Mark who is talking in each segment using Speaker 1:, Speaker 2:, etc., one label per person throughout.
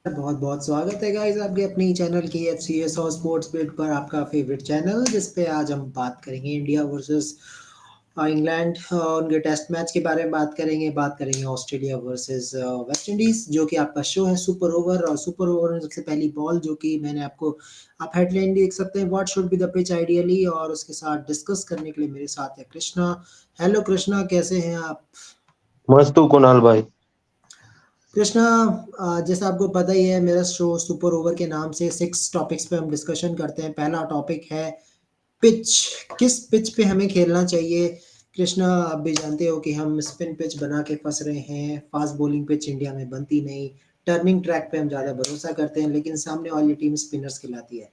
Speaker 1: बहुत बहुत स्वागत है गाइस आपके अपने चैनल kfcs और स्पोर्ट्स बिट पर, आपका फेवरेट चैनल, जिस पे आज हम बात करेंगे इंडिया वर्सेस इंग्लैंड, उनके टेस्ट मैच के बारे में बात करेंगे ऑस्ट्रेलिया वर्सेस वेस्ट इंडीज, जो कि आपका शो है सुपर ओवर। और सुपर ओवर में सबसे पहली बॉल, जो कि मैंने आपको, आप हेडलाइन देख सकते हैं, what should be the pitch ideally. और उसके साथ डिस्कस करने के लिए मेरे साथ है कृष्णा। हेलो कृष्णा, कैसे हैं आप?
Speaker 2: मस्त हूँ कुणाल भाई।
Speaker 1: कृष्णा, जैसा आपको पता ही है, मेरा शो सुपर ओवर के नाम से 6 टॉपिक्स पे हम डिस्कशन करते हैं। पहला टॉपिक है पिच, किस पिच पे हमें खेलना चाहिए। कृष्णा, आप भी जानते हो कि हम स्पिन पिच बना के फंस रहे हैं। फास्ट बॉलिंग पिच इंडिया में बनती नहीं। टर्निंग ट्रैक पे हम ज़्यादा भरोसा करते हैं, लेकिन सामने वाली टीम स्पिनर्स खिलाती है।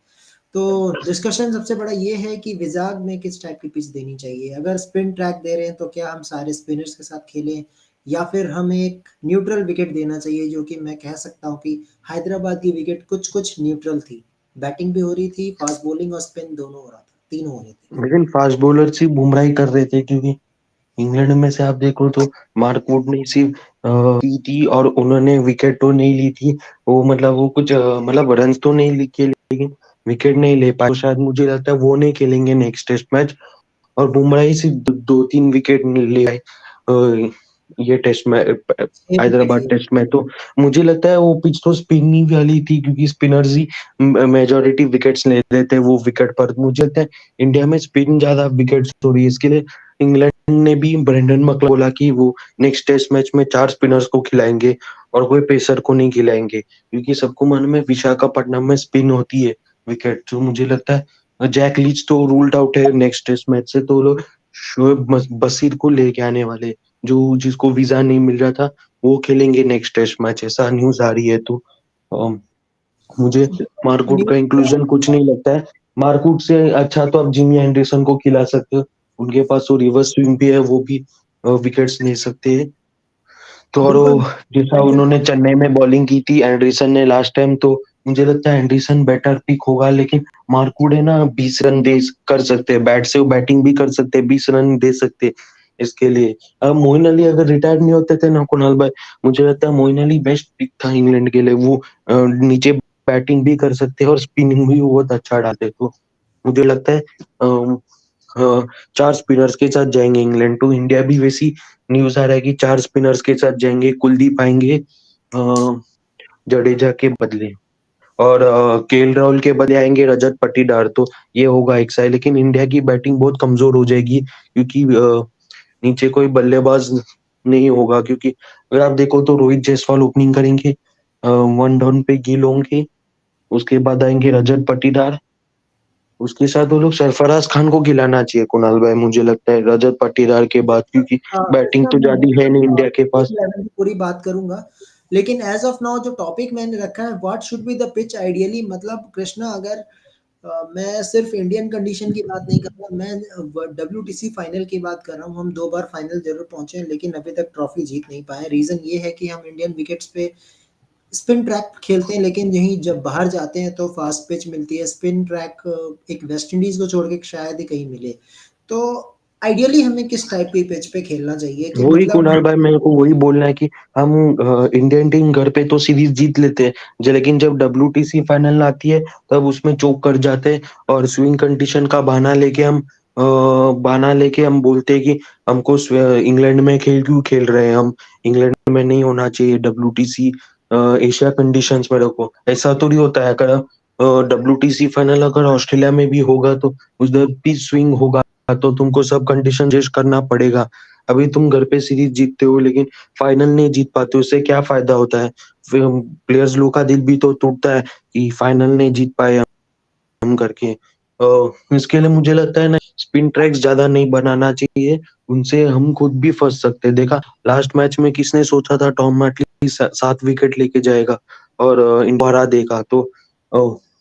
Speaker 1: तो डिस्कशन सबसे बड़ा ये है कि विजाग में किस टाइप की पिच देनी चाहिए। अगर स्पिन ट्रैक दे रहे हैं तो क्या हम सारे स्पिनर्स के साथ खेलें, या फिर हमें एक न्यूट्रल विकेट देना चाहिए, जो कि मैं कह सकता हूँ कि हैदराबाद की विकेट कुछ कुछ न्यूट्रल थी। बैटिंग भी हो रही थी, फास्ट बॉलिंग और स्पिन दोनों हो रहा था, तीनों हो रहे थे।
Speaker 2: लेकिन फास्ट बॉलर सिर्फ बुमराह ही कर रहे थे, क्योंकि इंग्लैंड में से आप देखो तो मार्कवुड ने सिर्फ की थी और उन्होंने विकेट तो नहीं ली थी। वो मतलब वो कुछ मतलब रन तो नहीं लिखे, लेकिन विकेट नहीं ले पाए। तो शायद मुझे लगता है वो नहीं खेलेंगे नेक्स्ट टेस्ट मैच। और बुमराह ही सिर्फ दो तीन विकेट ले आए ये टेस्ट में,
Speaker 1: एक विकेट
Speaker 2: हैदराबाद
Speaker 1: लिए।
Speaker 2: टेस्ट में। तो मुझे लगता है वो पिच तो स्पिनी वाली थी, क्योंकि स्पिनर्स ही मेजोरिटी विकेट्स ले रहे थे वो विकेट पर। मुझे लगता है इंडिया में स्पिन ज्यादा विकेट्स हो रही है, इसके लिए इंग्लैंड ने भी ब्रेंडन मकलम बोला कि वो नेक्स्ट टेस्ट मैच में 4 स्पिनर्स को खिलाएंगे और कोई पेसर को नहीं खिलाएंगे, क्योंकि सबको मालूम है विशाखापट्टनम में स्पिन होती है विकेट। तो मुझे लगता है जैक लीच तो रूल्ड आउट है नेक्स्ट टेस्ट मैच से। तो लोग शोएब बशीर को लेके आने वाले, जो जिसको वीजा नहीं मिल रहा था, वो खेलेंगे नेक्स्ट टेस्ट मैच, ऐसा न्यूज आ रही है। तो अम, मुझे मार्कवुड का इंक्लूजन कुछ नहीं लगता है। मार्कवुड से अच्छा तो आप जिमी एंडरसन को खिला सकते हो, उनके पास वो रिवर्स स्विंग भी है, वो भी विकेट्स ले सकते हैं। तो और
Speaker 1: बिल्कुल।
Speaker 2: वो जैसा
Speaker 1: मैं
Speaker 2: उन्होंने चेन्नई में बॉलिंग की थी एंडरसन ने लास्ट टाइम, तो मुझे लगता है एंडरसन बेटर पिक होगा। लेकिन मार्कवुड है ना, 20 रन दे कर सकते हैं, बैट से वो बैटिंग भी कर सकते हैं, 20 रन दे सकते हैं। इसके लिए अब मोइन अली अगर रिटायर नहीं होते थे ना कुणाल भाई, मुझे लगता है मोइन अली बेस्ट पिक था इंग्लैंड के लिए। वो नीचे बैटिंग भी कर सकते हैं और स्पिनिंग भी बहुत अच्छा डालते। तो मुझे लगता है अ, अ, 4 स्पिनर्स के साथ जाएंगे इंग्लैंड। तो इंडिया भी वैसी न्यूज आ रहा है कि 4 स्पिनर्स के साथ जाएंगे, कुलदीप आएंगे जडेजा के बदले, और केएल राहुल के बदले आएंगे रजत पाटीदार। तो ये होगा एक साइड, लेकिन इंडिया की बैटिंग बहुत कमजोर हो जाएगी, क्योंकि नीचे कोई बल्लेबाज नहीं होगा। क्योंकि अगर आप देखो तो रोहित जायसवाल ओपनिंग करेंगे, 1 डाउन पे गिल होंगे, उसके बाद आएंगे रजत पाटीदार, उसके साथ वो लोग सरफराज खान को खिलाना चाहिए कुणाल भाई, मुझे लगता है रजत पाटीदार के बाद, क्योंकि बैटिंग
Speaker 1: कृष्णा,
Speaker 2: तो ज्यादा है नहीं इंडिया के
Speaker 1: प्लेइंग
Speaker 2: पास।
Speaker 1: 11 की पूरी बात करूंगा, लेकिन एज ऑफ नाउ जो टॉपिक मैंने रखा है, what should be the pitch ideally, मतलब कृष्णा, अगर मैं सिर्फ इंडियन कंडीशन की बात नहीं कर रहा, मैं डब्ल्यूटीसी फाइनल की बात कर रहा हूँ। हम 2 बार फाइनल जरूर पहुंचे हैं, लेकिन अभी तक ट्रॉफी जीत नहीं पाए। रीजन ये है कि हम इंडियन विकेट्स पे स्पिन ट्रैक खेलते हैं, लेकिन यहीं जब बाहर जाते हैं तो फास्ट पिच मिलती है। स्पिन ट्रैक एक वेस्ट इंडीज को छोड़ के शायद ही कहीं मिले। तो आइडियली हमें किस टाइप की पिच पे खेलना चाहिए, कि
Speaker 2: वही
Speaker 1: मतलब
Speaker 2: कुणाल भाई, मेरे को वही बोलना है कि हम इंडियन टीम घर पे तो सीरीज जीत लेते हैं, लेकिन जब डब्ल्यूटीसी फाइनल आती है तब उसमें चोक कर जाते हैं। और स्विंग कंडीशन का बहाना लेके हम बोलते हैं कि हमको इंग्लैंड में क्यों खेल रहे हैं हम, इंग्लैंड में नहीं होना चाहिए डब्ल्यूटीसी, एशिया कंडीशंस में रखो। ऐसा तो नहीं होता है। अगर डब्ल्यूटीसी फाइनल अगर ऑस्ट्रेलिया में भी होगा तो उधर भी स्विंग होगा, तो तुमको सब कंडीशन चेंज करना पड़ेगा। अभी तुम घर पे सीरीज जीतते हो लेकिन फाइनल नहीं जीत पाते, उससे क्या फायदा होता है? फिर प्लेयर्स लोग का दिल भी तो टूटता है कि फाइनल नहीं जीत पाए हम करके। इसके लिए मुझे लगता है ना, स्पिन ट्रैक्स ज्यादा नहीं बनाना चाहिए, उनसे हम खुद भी फंस सकते हैं। देखा लास्ट मैच में किसने सोचा था टॉम मैटली 7 विकेट लेके जाएगा और इनको हरा देगा। तो अ,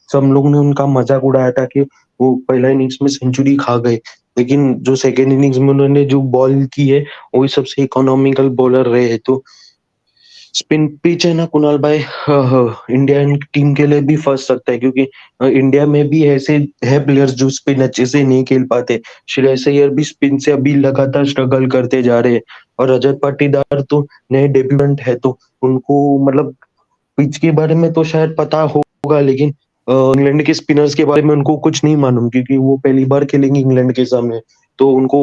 Speaker 2: सब लोग ने उनका मजाक उड़ाया था कि वो पहला इनिंग्स में सेंचुरी खा गए, लेकिन जो सेकेंड इनिंग्स में उन्होंने जो बॉल की है वही सबसे इकोनॉमिकल बॉलर रहे हैं। तो स्पिन पिच है ना कुणाल भाई, इंडियन टीम के लिए भी फंस सकता है, क्योंकि इंडिया में भी ऐसे है प्लेयर्स जो स्पिन अच्छे से नहीं खेल पाते। श्रेयस अय्यर भी स्पिन से अभी लगातार स्ट्रगल करते जा रहे हैं, और रजत पाटीदार तो नए डेब्यूटेंट है, तो उनको मतलब पिच के बारे में तो शायद पता होगा, लेकिन इंग्लैंड के स्पिनर्स के बारे में उनको कुछ नहीं मालूम, क्योंकि वो पहली बार खेलेंगे इंग्लैंड के सामने, तो उनको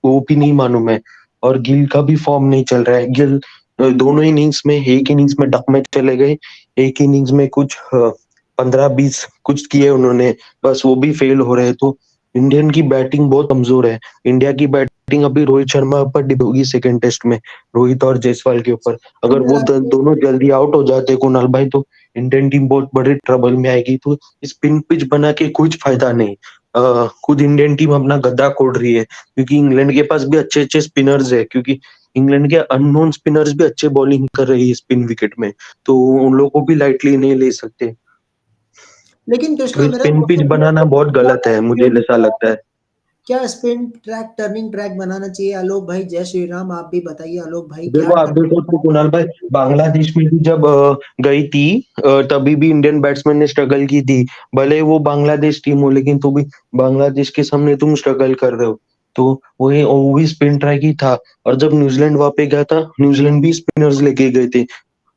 Speaker 2: वो भी नहीं मालूम है। और गिल का भी फॉर्म नहीं चल रहा है। गिल दोनों इनिंग्स में, एक इनिंग्स में डक में चले गए, एक इनिंग्स में कुछ 15-20 कुछ किए उन्होंने, बस वो भी फेल हो रहे। तो इंडियन की बैटिंग बहुत कमजोर है। इंडिया की बैटिंग अभी रोहित शर्मा पर डिपेंड होगी सेकंड टेस्ट में, रोहित और जायसवाल के ऊपर।
Speaker 1: तो
Speaker 2: अगर
Speaker 1: मेरा
Speaker 2: वो
Speaker 1: आपसे
Speaker 2: दोनों जल्दी आउट हो जाते कुणाल भाई, तो इंडियन टीम बहुत बड़े ट्रबल में आएगी। तो स्पिन पिच बना के कुछ फायदा नहीं। खुद इंडियन टीम अपना गद्दा कोड़ रही है, क्योंकि इंग्लैंड के पास भी अच्छे अच्छे स्पिनर्स है, क्योंकि इंग्लैंड के अननोन स्पिनर्स भी अच्छे बॉलिंग कर रही है स्पिन विकेट में, तो उन लोगों को भी लाइटली नहीं ले सकते।
Speaker 1: लेकिन
Speaker 2: तो
Speaker 1: कृष्णा मेरा
Speaker 2: स्पिन पिच
Speaker 1: क्वेश्चन ये
Speaker 2: बनाना
Speaker 1: है,
Speaker 2: बहुत
Speaker 1: क्या
Speaker 2: गलत है, मुझे
Speaker 1: स्पिन
Speaker 2: ऐसा लगता है।
Speaker 1: क्या स्पिन ट्रैक टर्निंग ट्रैक बनाना चाहिए? आलोक भाई जय श्री राम, आप भी बताइए आलोक भाई क्या
Speaker 2: देखो, आप देखो तो कुणाल भाई, बांग्लादेश में भी जब गई थी, तभी भी इंडियन बैट्समैन ने स्ट्रगल की थी। भले वो बांग्लादेश टीम हो, लेकिन तो भी बांग्लादेश के सामने तुम स्ट्रगल कर रहे हो। तो वो भी स्पिन ट्रैक ही था। और जब न्यूजीलैंड वहां पे गया था, न्यूजीलैंड भी स्पिनर्स लेके गए थे,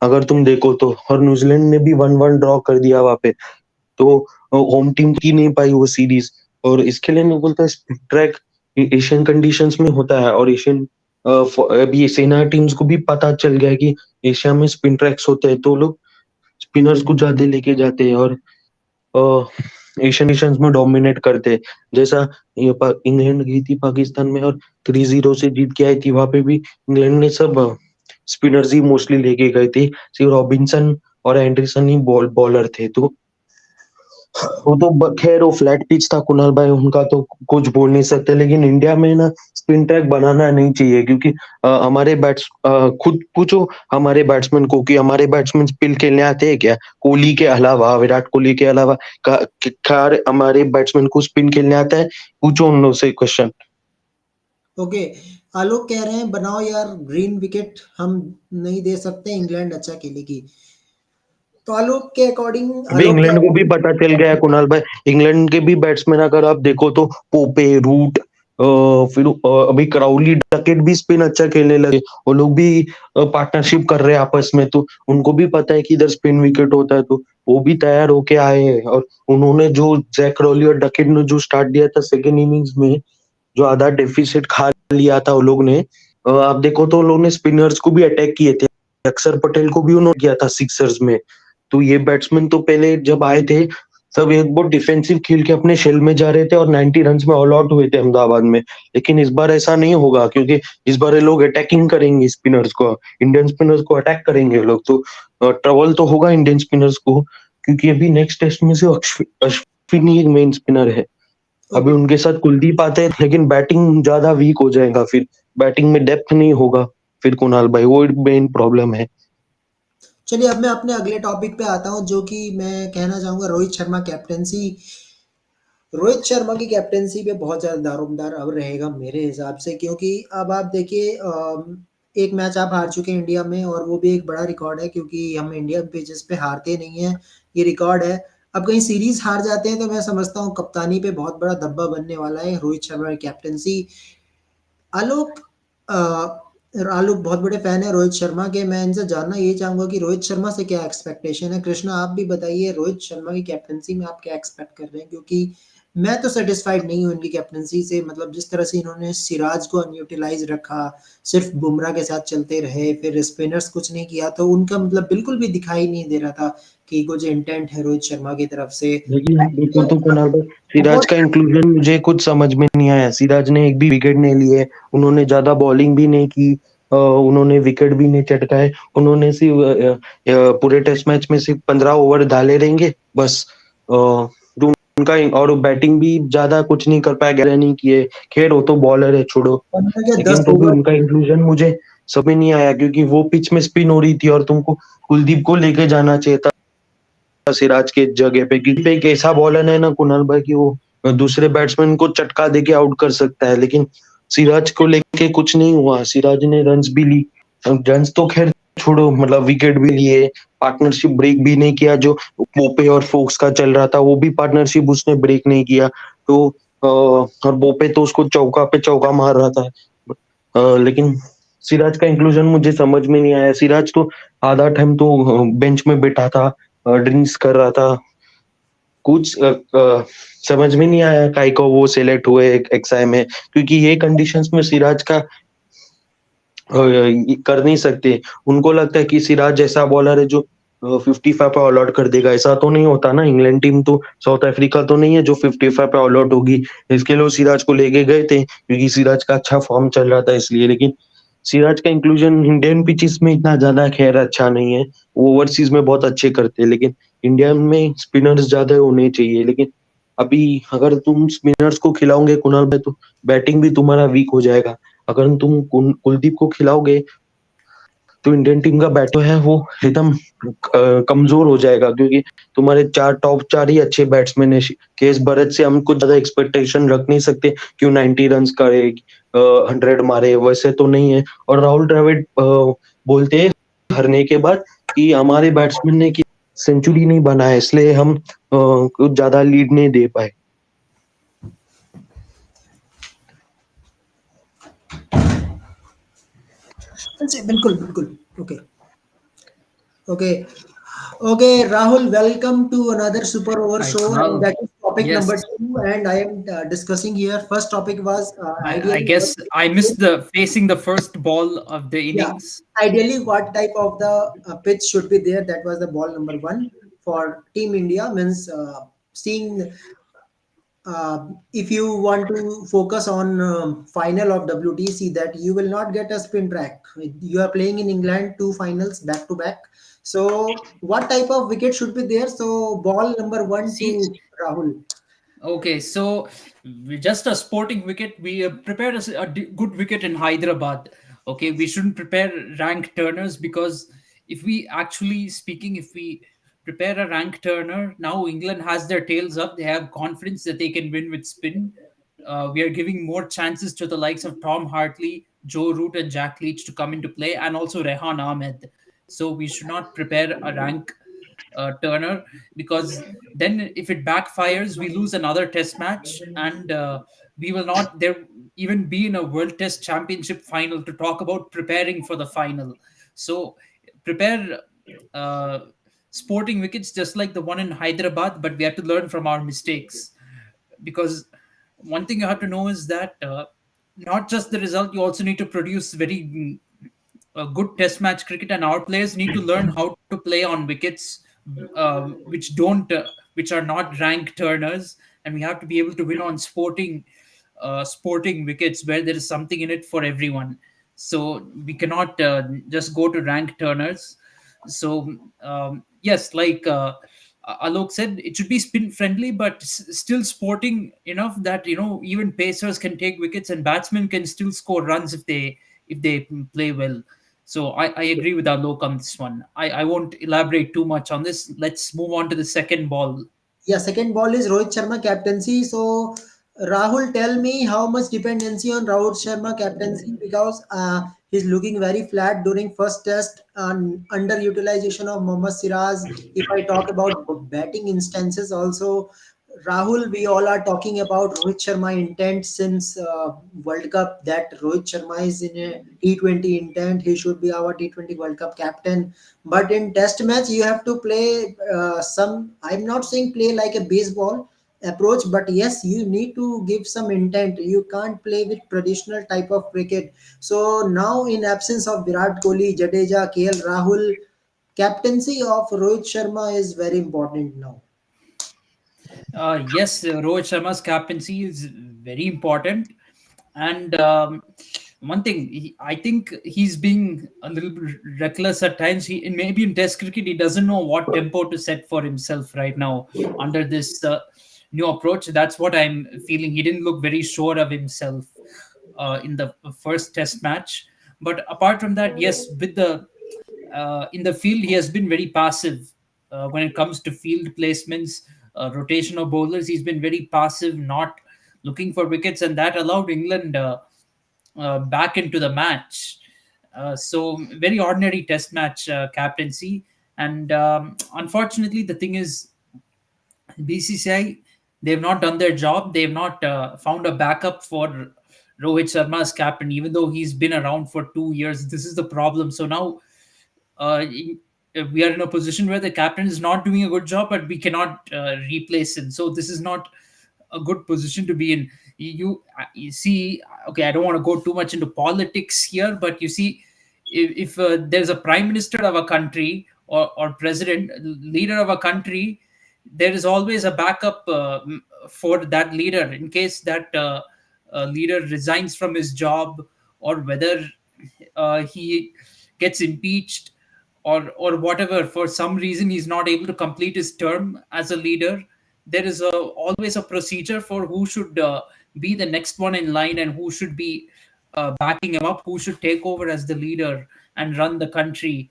Speaker 2: अगर तुम देखो तो। और न्यूजीलैंड ने भी 1-1 ड्रॉ कर दिया वहां पे। तो होम टीम की नहीं पाई वो सीरीज। और इसके लिए मैं बोलता हूँ ट्रैक एशियन कंडीशंस में होता है, और एशियन अभी सेना टीम्स को भी पता चल गया है कि एशिया में स्पिन ट्रैक्स होते हैं, तो लोग स्पिनर्स को ज्यादा लेके जाते हैं और एशियन नेशंस में डोमिनेट करते हैं। जैसा इंग्लैंड गई थी पाकिस्तान में और 3-0 से जीत के आई थी, वहां पे भी इंग्लैंड ने सब स्पिनर्स ही मोस्टली लेके गए थे। सिर्फ रॉबिन्सन और एंडरसन ही बॉलर थे। तो वो तो खैर वो फ्लैट पिच था कुणाल भाई, उनका तो कुछ बोल नहीं सकते। लेकिन इंडिया में ना स्पिन ट्रैक बनाना नहीं चाहिए, क्योंकि हमारे खुद पूछो हमारे बैट्समैन को कि हमारे बैट्समैन स्पिन खेलने आते हैं क्या? कोहली के अलावा, विराट कोहली के अलावा क्या हमारे बैट्समैन को स्पिन खेलने आता है? पूछो उन लोग से क्वेश्चन।
Speaker 1: ओके, आलोक कह रहे हैं बनाओ यार ग्रीन विकेट, हम नहीं दे सकते, इंग्लैंड अच्छा खेलेगी। तो आलोक के अकॉर्डिंग
Speaker 2: अभी
Speaker 1: आलोक कह
Speaker 2: इंग्लैंड को
Speaker 1: रहे
Speaker 2: भी पता चल गया है कुणाल भाई। इंग्लैंड के भी बैट्समैन अगर आप देखो तो पोपे, रूट, फिर अभी क्राउली, डकेट भी स्पिन अच्छा खेलने लगे। वो लोग भी पार्टनरशिप कर रहे हैं आपस में, तो उनको भी पता है कि इधर स्पिन विकेट होता है, तो वो भी तैयार होके आए हैं। और उन्होंने जो जैक क्राउली और डकेट ने जो स्टार्ट दिया था सेकेंड इनिंग्स में, जो आधा डेफिसिट खा लिया था वो लोग ने, आप देखो तो उन लोगों ने स्पिनर्स को भी अटैक किए थे। अक्षर पटेल को भी उन्होंने किया था सिक्सर्स में। तो ये बैट्समैन तो पहले जब आए थे, सब एक बहुत डिफेंसिव खेल के अपने शेल में जा रहे थे और 90 रन में ऑल आउट हुए थे अहमदाबाद में। लेकिन इस बार ऐसा नहीं होगा, क्योंकि इस बार ये लोग अटैकिंग करेंगे स्पिनर्स को, इंडियन स्पिनर्स को अटैक करेंगे ये लोग। तो ट्रबल तो होगा इंडियन स्पिनर्स को, क्योंकि अभी नेक्स्ट टेस्ट में से अश्विन ही एक मेन स्पिनर है। अभी
Speaker 1: ओके,
Speaker 2: उनके साथ कुलदीप आते हैं, लेकिन बैटिंग ज्यादा वीक हो जाएगा, फिर बैटिंग में डेप्थ नहीं होगा। फिर कुणाल भाई, वो मेन प्रॉब्लम है।
Speaker 1: चलिए अब मैं अपने अगले टॉपिक पे आता हूँ, जो कि मैं कहना चाहूंगा रोहित शर्मा कैप्टेंसी। रोहित शर्मा की कैप्टेंसी पे बहुत ज़्यादा दारोमदार अब रहेगा मेरे हिसाब से, क्योंकि अब आप देखिए एक मैच आप हार चुके हैं इंडिया में, और वो भी एक बड़ा रिकॉर्ड है, क्योंकि हम इंडियन पिचेस पे हारते नहीं हैं, ये रिकॉर्ड है। अब कहीं सीरीज हार जाते हैं तो मैं समझता हूँ कप्तानी पे बहुत बड़ा धब्बा बनने वाला है रोहित शर्मा की कैप्टेंसी। आलोक अ, आलोक बहुत बड़े फैन है रोहित शर्मा के, मैं इनसे जानना ये चाहूंगा कि रोहित शर्मा से क्या एक्सपेक्टेशन है? कृष्णा आप भी बताइए, रोहित शर्मा की कैप्टेंसी में आप क्या एक्सपेक्ट कर रहे हैं? क्योंकि मैं तो सेटिस्फाइड नहीं हूँ इनकी कैप्टेंसी से, मतलब जिस तरह से इन्होंने सिराज को अनयूटिलाइज रखा, सिर्फ बुमराह के साथ चलते रहे, फिर स्पिनर्स कुछ नहीं किया, तो उनका मतलब बिल्कुल भी दिखाई नहीं दे रहा था कि कुछ इंटेंट है रोहित शर्मा की तरफ से।
Speaker 2: लेकिन देखो तो कुणाल भाई, सिराज
Speaker 1: बहुत
Speaker 2: का इंक्लूजन मुझे कुछ समझ में नहीं आया। सिराज ने एक भी विकेट नहीं लिए, उन्होंने ज्यादा बॉलिंग भी नहीं की, उन्होंने विकेट भी नहीं चटकाए। उन्होंने सिर्फ पूरे टेस्ट मैच में सिर्फ 15 ओवर डाले रहेंगे बस। जो उनका और बैटिंग भी ज्यादा कुछ नहीं कर पाया, 11 नहीं किए। खैर वो तो बॉलर है, छोड़ो।
Speaker 1: 15 के
Speaker 2: लेकिन
Speaker 1: 10
Speaker 2: तो भी
Speaker 1: ओवर
Speaker 2: उनका इंक्लूजन मुझे समझ में नहीं आया, क्योंकि वो पिच में स्पिन हो रही थी और तुमको कुलदीप को लेके जाना चाहिए था सिराज के जगह पे, क्योंकि एक ऐसा बॉलर है ना कुणाल भाई कि वो दूसरे बैट्समैन को चटका देके आउट कर सकता है। लेकिन सिराज को लेके कुछ नहीं हुआ, सिराज ने रन्स भी ली, रन्स तो खैर छोड़ो, मतलब विकेट भी लिए, पार्टनरशिप ब्रेक भी नहीं किया। जो बोपे और फोक्स का चल रहा था, वो भी पार्टनरशिप उसने ब्रेक नहीं किया। तो और बोपे तो उसको चौका पे चौका मार रहा था। लेकिन सिराज का इंक्लूजन मुझे समझ में नहीं आया। सिराज तो आधा टाइम तो बेंच में बैठा था, ड्रिंक्स कर रहा था। कुछ समझ में नहीं आया काहे को वो सिलेक्ट हुए एक्सआई में, क्योंकि ये कंडीशंस में सिराज का ये कर नहीं सकते। उनको लगता है कि सिराज ऐसा बॉलर है जो 55 पे ऑल आउट कर देगा। ऐसा तो नहीं होता ना, इंग्लैंड टीम तो साउथ अफ्रीका तो नहीं है जो 55 पे ऑल आउट होगी। इसके लिए वो सिराज को लेके गए थे क्योंकि सिराज का अच्छा फॉर्म चल रहा था इसलिए। लेकिन सिराज का इंक्लूजन इंडियन पिचेस में इतना ज्यादा खैर अच्छा नहीं है। वो ओवरसीज में बहुत अच्छे करते हैं, लेकिन इंडिया में स्पिनर्स ज्यादा होने चाहिए। लेकिन अभी अगर तुम स्पिनर्स को खिलाओगे कुणाल भाई, तो बैटिंग भी तुम्हारा वीक हो जाएगा। अगर तुम कुलदीप को खिलाओगे तो इंडियन टीम का बैटर है वो एकदम कमजोर हो जाएगा, क्योंकि तुम्हारे चार टॉप चार ही अच्छे बैट्समैन है। केस भरत से हम कुछ ज्यादा एक्सपेक्टेशन रख नहीं सकते क्यों 90 रन करे, 100 मारे, वैसे तो नहीं है। और राहुल द्रविड़ बोलते हैं हारने के बाद कि हमारे बैट्समैन ने की सेंचुरी नहीं बनाया, इसलिए हम कुछ ज्यादा लीड नहीं दे पाए।
Speaker 1: जी, बिल्कुल, बिल्कुल। Okay, okay, okay, Rahul, welcome to another Super Over
Speaker 3: Hi,
Speaker 1: show, and
Speaker 3: Kunal.
Speaker 1: that is topic
Speaker 3: Yes,
Speaker 1: number two. And I am discussing here. First topic was
Speaker 3: I
Speaker 1: ideally what,
Speaker 3: guess I missed the facing the first ball of the
Speaker 1: yeah,
Speaker 3: innings.
Speaker 1: ideally what type of the pitch should be there. That was the ball number one for Team India. Means seeing if you want to focus on final of WTC, that you will not get a spin track. You are playing in England, two finals back to back. So what type of wicket should be there? So ball number one
Speaker 3: See,
Speaker 1: to Rahul.
Speaker 3: okay, so just a sporting wicket. We prepared good wicket in Hyderabad. Okay, we shouldn't prepare rank turners because if we actually speaking, if we prepare a rank turner, now England has their tails up. They have confidence that they can win with spin. We are giving more chances to the likes of Tom Hartley, Joe Root, and Jack Leach to come into play, and also Rehan Ahmed. So we should not prepare a rank Turner, because then if it backfires, we lose another test match, and we will not there even be in a World Test Championship final to talk about preparing for the final. So prepare uh, sporting wickets just like the one in Hyderabad, but we have to learn from our mistakes, because one thing you have to know is that not just the result, you also need to produce very a good test match cricket, and our players need to learn how to play on wickets which don't which are not rank turners, and we have to be able to win on sporting wickets where there is something in it for everyone. So we cannot just go to rank turners. So yes, like Alok said, it should be spin friendly, but still sporting enough that even pacers can take wickets and batsmen can still score runs if they play well. So I agree with Alok on this one. I won't elaborate too much on this. Let's move on to the second ball.
Speaker 1: Yeah, second ball is Rohit Sharma captaincy. So Rahul, tell me how much dependency on Rohit Sharma captaincy, because he's looking very flat during first test and underutilization of Mohammad Siraj. If I talk about batting instances also, Rahul, we all are talking about Rohit Sharma intent since World Cup, that Rohit Sharma is in a T20 intent. He should be our T20 World Cup captain. But in test match, you have to play some, I'm not saying play like a baseball approach, but yes, you need to give some intent. You can't play with traditional type of cricket. So now in absence of Virat Kohli, Jadeja, KL Rahul, captaincy of Rohit Sharma is very important now.
Speaker 3: Yes, Rohit Sharma's captaincy is very important. And one thing, I think he's being a little bit reckless at times. Maybe in Test cricket, he doesn't know what tempo to set for himself right now under this new approach. That's what I'm feeling. He didn't look very sure of himself in the first Test match. But apart from that, yes, with the in the field, he has been very passive when it comes to field placements, rotation of bowlers. He's been very passive, not looking for wickets, and that allowed England back into the match. So, very ordinary Test match captaincy. And unfortunately, the thing is, BCCI, they've not done their job. They've not found a backup for Rohit Sharma as captain, even though he's been around for 2 years. This is the problem. So now we are in a position where the captain is not doing a good job, but we cannot replace him. So this is not a good position to be in. You see, okay, I don't want to go too much into politics here, but you see, if there's a prime minister of a country, or president, leader of a country, there is always a backup for that leader in case that leader resigns from his job, or whether he gets impeached, or whatever, for some reason he's not able to complete his term as a leader. There is always a procedure for who should be the next one in line, and who should be backing him up, who should take over as the leader and run the country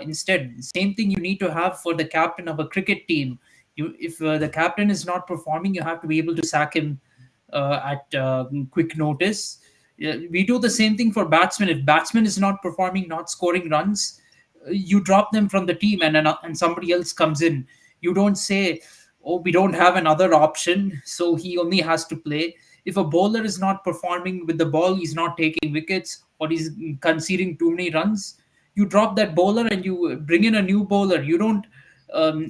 Speaker 3: instead. Same thing you need to have for the captain of a cricket team. If the captain is not performing, you have to be able to sack him at quick notice. We do the same thing for batsmen. If batsman is not performing, not scoring runs, you drop them from the team, and somebody else comes in. You don't say, oh, we don't have another option, so he only has to play. If a bowler is not performing with the ball, he's not taking wickets, or he's conceding too many runs, you drop that bowler and you bring in a new bowler. You don't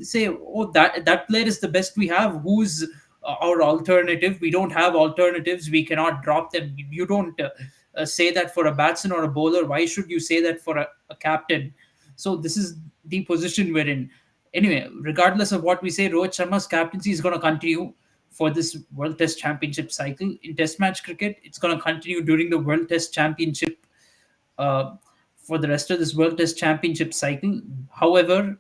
Speaker 3: say, oh, that player is the best we have, who's our alternative. We don't have alternatives, we cannot drop them. You don't say that for a batsman or a bowler. Why should you say that for a captain? So this is the position we're in. Anyway, regardless of what we say, Rohit Sharma's captaincy is going to continue for this World Test Championship cycle. In Test match cricket, it's going to continue during the World Test Championship, uh, for the rest of this World Test Championship cycle. However,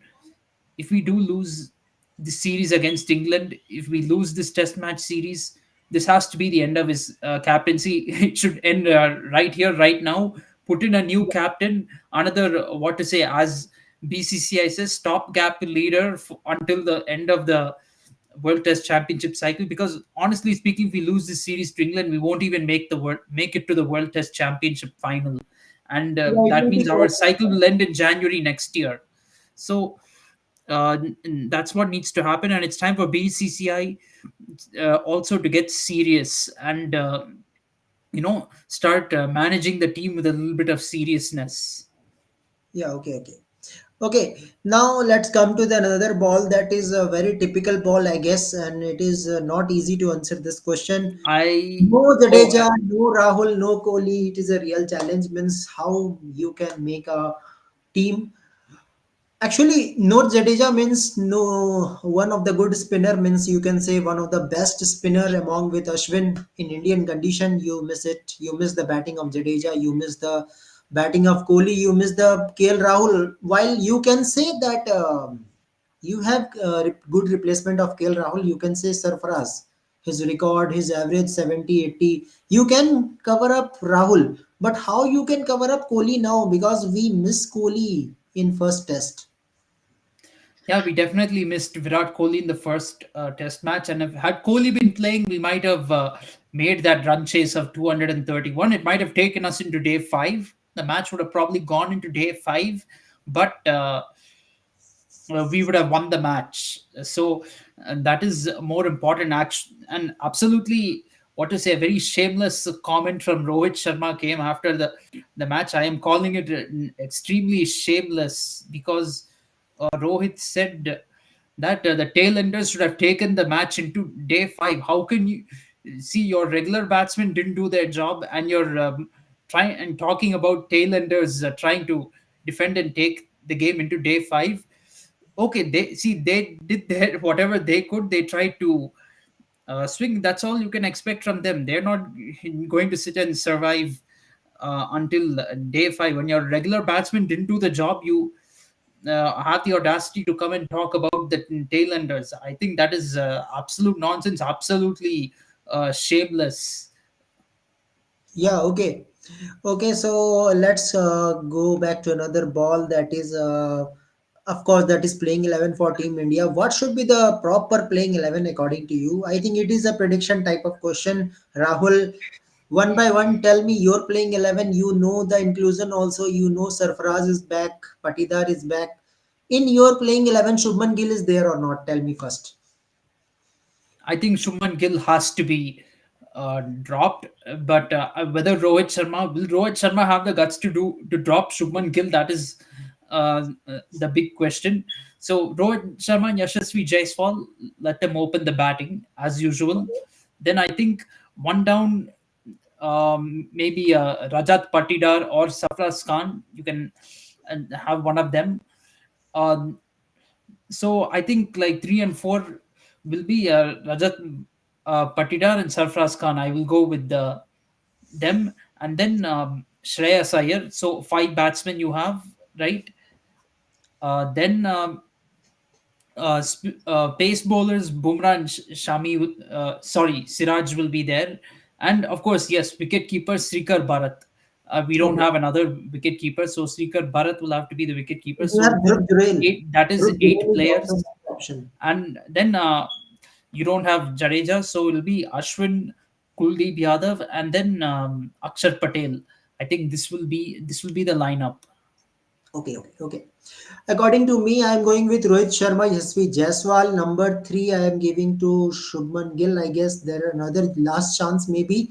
Speaker 3: if we do lose the series against England, if we lose this Test match series, this has to be the end of his captaincy. It should end right here, right now. Put in a new captain, another what to say, as BCCI says, stopgap leader until the end of the World Test Championship cycle. Because honestly speaking, if we lose this series to England, we won't even make it to the World Test Championship final, and
Speaker 1: Yeah, it
Speaker 3: that
Speaker 1: will be
Speaker 3: means our
Speaker 1: quite
Speaker 3: cycle will end in January next year. So that's what needs to happen, and it's time for BCCI also to get serious, and start managing the team with a little bit of seriousness.
Speaker 1: yeah, okay. Okay, now let's come to the another ball that is a very typical ball, I guess, and it is not easy to answer this question.
Speaker 3: I
Speaker 1: No
Speaker 3: oh
Speaker 1: Jadeja, no Rahul, no Kohli. It is a real challenge. Means how you can make a team. Actually, no Jadeja means no one of the good spinner, means you can say one of the best spinner among with Ashwin in Indian condition. You miss it. You miss the batting of Jadeja. You miss the batting of Kohli. You miss the KL Rahul. While you can say that you have good replacement of KL Rahul, you can say Sarfaraz. His record, his average 70, 80. You can cover up Rahul. But how you can cover up Kohli now? Because we miss Kohli in first test.
Speaker 3: Yeah, we definitely missed Virat Kohli in the first Test match, and if had Kohli been playing, we might have made that run chase of 231. It might have taken us into day five. The match would have probably gone into day five, but we would have won the match. So that is more important. And absolutely, what to say, a very shameless comment from Rohit Sharma came after the match. I am calling it extremely shameless, because Rohit said that the tailenders should have taken the match into day five. How can you see your regular batsmen didn't do their job, and you're trying and talking about tailenders trying to defend and take the game into day five? Okay, they did their whatever they could. They tried to swing. That's all you can expect from them. They're not going to sit and survive until day five. When your regular batsman didn't do the job, you have the audacity to come and talk about the tailenders. I think that is absolute nonsense, absolutely shameless.
Speaker 1: Yeah, okay. Okay, so let's go back to another ball that is, of course, that is playing 11 for Team India. What should be the proper playing 11 according to you? I think it is a prediction type of question. Rahul, one by one, tell me your playing 11. You know the inclusion also. You know Sarfaraz is back, Patidar is back. In your playing 11, Shubman Gill is there or not? Tell me first.
Speaker 3: I think Shuman Gill has to be dropped. But whether Rohit Sharma have the guts to drop Shubman Gill? That is the big question. So Rohit Sharma and Yashasvi Jaiswal, let them open the batting as usual. Then I think one down, maybe Rajat Patidar or Safraz Khan. You can have one of them. Um, so I think like 3 and 4 will be Rajat Patidar and Sarfraz Khan. I will go with them, and then Shreyas Iyer. So five batsmen you have, right? Then pace bowlers Bumrah and Shami. Sorry, Siraj will be there, and of course, yes, wicket keeper Srikar Bharat. We don't
Speaker 1: Okay.
Speaker 3: have another wicket keeper, so Srikar Bharat will have to be the wicket keeper.
Speaker 1: We have
Speaker 3: So
Speaker 1: Dhruv Jurel.
Speaker 3: eight. That is
Speaker 1: Dhruv
Speaker 3: eight
Speaker 1: Jurel is
Speaker 3: players,
Speaker 1: also an option.
Speaker 3: and then you don't have Jadeja, so it'll be Ashwin, Kuldeep Yadav, and then Akshar Patel. I think this will be the lineup.
Speaker 1: Okay, okay, okay. According to me, I am going with Rohit Sharma, Yashasvi Jaiswal. Number three, I am giving to Shubman Gill. I guess there are another last chance maybe.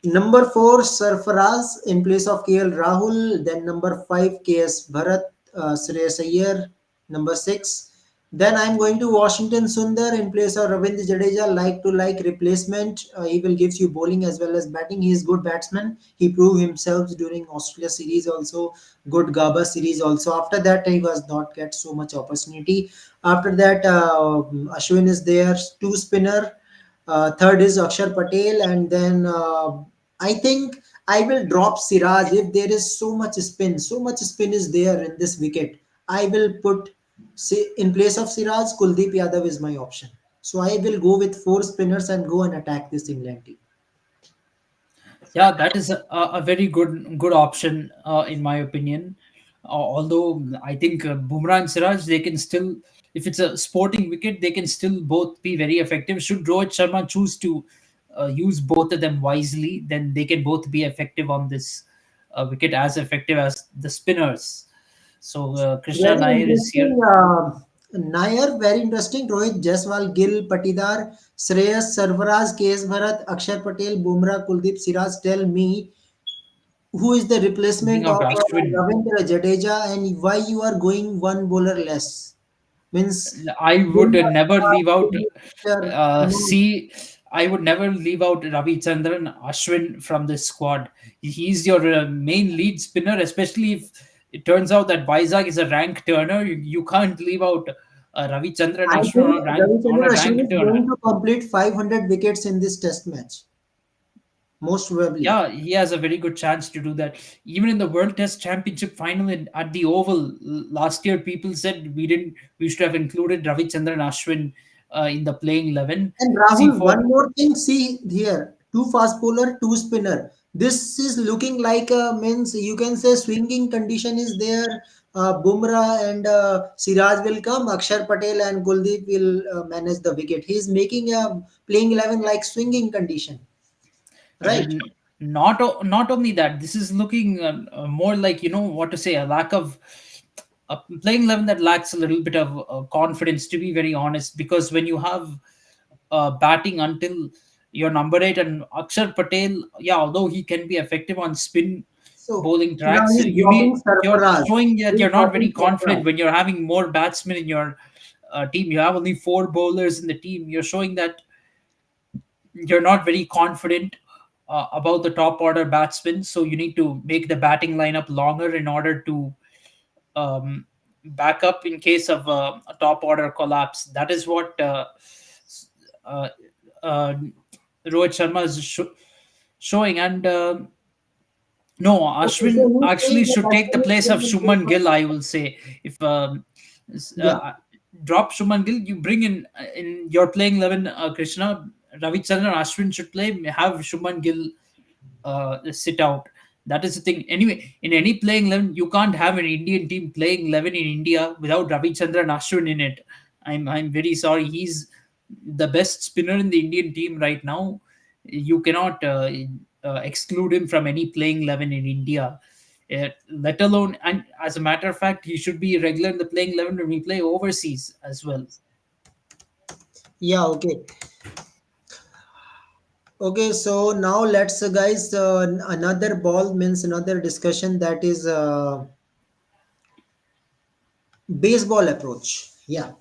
Speaker 1: Number four, Sarfaraz in place of KL Rahul. Then number five, KS Bharat, Shreyas Iyer. Number six. Then I'm going to Washington Sundar in place of Ravindra Jadeja, like to like replacement. He will gives you bowling as well as batting. He is good batsman. He proved himself during Australia series also, good Gaba series also. After that, he was not get so much opportunity. After that, Ashwin is there, two spinner. Third is Akshar Patel, and then I think I will drop Siraj if there is so much spin. So much spin is there in this wicket. I will put in place of Siraj, Kuldeep Yadav is my option. So I will go with four spinners and go and attack this England team.
Speaker 3: Yeah, that is a very good option in my opinion. Although I think Bumrah and Siraj, they can still, if it's a sporting wicket, they can still both be very effective. Should Rohit Sharma choose to use both of them wisely, then they can both be effective on this wicket, as effective as the spinners. So Krishna
Speaker 1: Very
Speaker 3: Nair is here.
Speaker 1: interesting. Nair, very interesting. Rohit Jaiswal, Gill, Patidar, Shreyas, Sarfaraz, KS Bharat, Akshar Patel, Bumrah, Kuldeep, Siraj. Tell me who is the
Speaker 3: Thinking
Speaker 1: replacement
Speaker 3: of
Speaker 1: of
Speaker 3: Ashwin,
Speaker 1: Ravindra Jadeja and why you are going one bowler less? Means
Speaker 3: I would
Speaker 1: Bumrah,
Speaker 3: never leave out.
Speaker 1: no,
Speaker 3: See, I would never leave out Ravi Chandran Ashwin from this squad. He's your main lead spinner, especially if it turns out that Vizag is a rank turner. You can't leave out Ravi Chandran
Speaker 1: I
Speaker 3: Ashwin
Speaker 1: think
Speaker 3: on
Speaker 1: Ravichandran
Speaker 3: a
Speaker 1: Ashwin
Speaker 3: rank
Speaker 1: is
Speaker 3: turner.
Speaker 1: going to complete 500 wickets in this test match, most probably.
Speaker 3: Yeah, he has a very good chance to do that. Even in the World Test Championship final at the Oval last year, people said we should have included Ravi Chandran Ashwin in the playing 11.
Speaker 1: And
Speaker 3: See,
Speaker 1: Rahul,
Speaker 3: for
Speaker 1: one more thing, see here, two fast bowler, two spinner. This is looking like a means you can say swinging condition is there. Bumrah and Siraj will come. Akshar Patel and Kuldeep will manage the wicket. He is making a playing 11 like swinging condition, right?
Speaker 3: n- not only that, this is looking more like, what to say, a lack of a playing 11 that lacks a little bit of confidence, to be very honest, because when you have batting until your number 8 and Akshar Patel, yeah, although he can be effective on spin
Speaker 1: So
Speaker 3: bowling
Speaker 1: now
Speaker 3: tracks,
Speaker 1: he's dropping
Speaker 3: you're
Speaker 1: Sarfaraz.
Speaker 3: showing that
Speaker 1: He's
Speaker 3: you're not very
Speaker 1: dropping
Speaker 3: confident
Speaker 1: Sarfaraz.
Speaker 3: when you're having more batsmen in your team. You have only four bowlers in the team. You're showing that you're not very confident about the top order batsmen, so you need to make the batting lineup longer in order to um, back up in case of a top order collapse. That is what uh, uh, Rohit Sharma is showing. And no,
Speaker 1: Okay, so
Speaker 3: Ashwin
Speaker 1: he's
Speaker 3: actually
Speaker 1: saying that
Speaker 3: should take the
Speaker 1: Ashwin is
Speaker 3: place of
Speaker 1: going to
Speaker 3: Shuman Gill, I will say. If
Speaker 1: yeah.
Speaker 3: drop Shuman Gill, you bring in your playing 11, Krishna, Ravichandran Ashwin should play, have Shuman Gill sit out. That is the thing. Anyway, in any playing 11, you can't have an Indian team playing 11 in India without Ravichandran Ashwin in it. I'm very sorry. He's the best spinner in the Indian team right now. You cannot exclude him from any playing 11 in India. Let alone, and as a matter of fact, he should be regular in the playing 11 when we play overseas as well.
Speaker 1: Yeah, okay. Okay, so now let's guys another ball means another discussion, that is baseball approach. Yeah.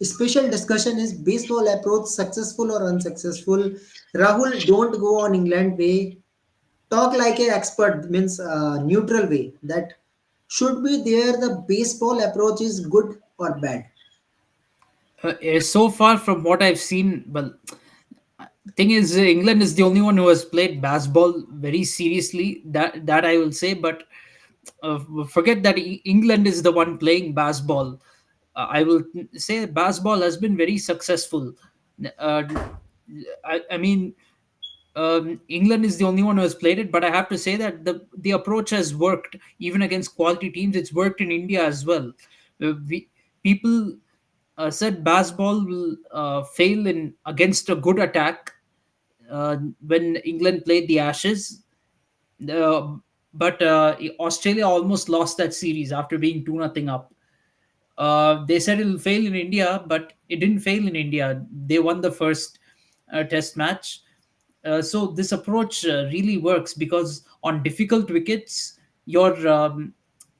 Speaker 1: Special discussion is baseball approach successful or unsuccessful. Rahul, don't go on England way. Talk like an expert means neutral way. That should be there. The baseball approach is good or bad.
Speaker 3: So far from what I've seen, well, thing is, England is the only one who has played baseball very seriously. That I will say, but uh, forget that England is the one playing baseball. I will say baseball has been very successful. Uh, I mean, England is the only one who has played it, but I have to say that the approach has worked even against quality teams. It's worked in India as well. People said baseball will fail in against a good attack when England played the Ashes. Uh, but Australia almost lost that series after being 2-0 up. They said it'll fail in India, but it didn't fail in India. They won the first test match. So this approach really works because on difficult wickets, you're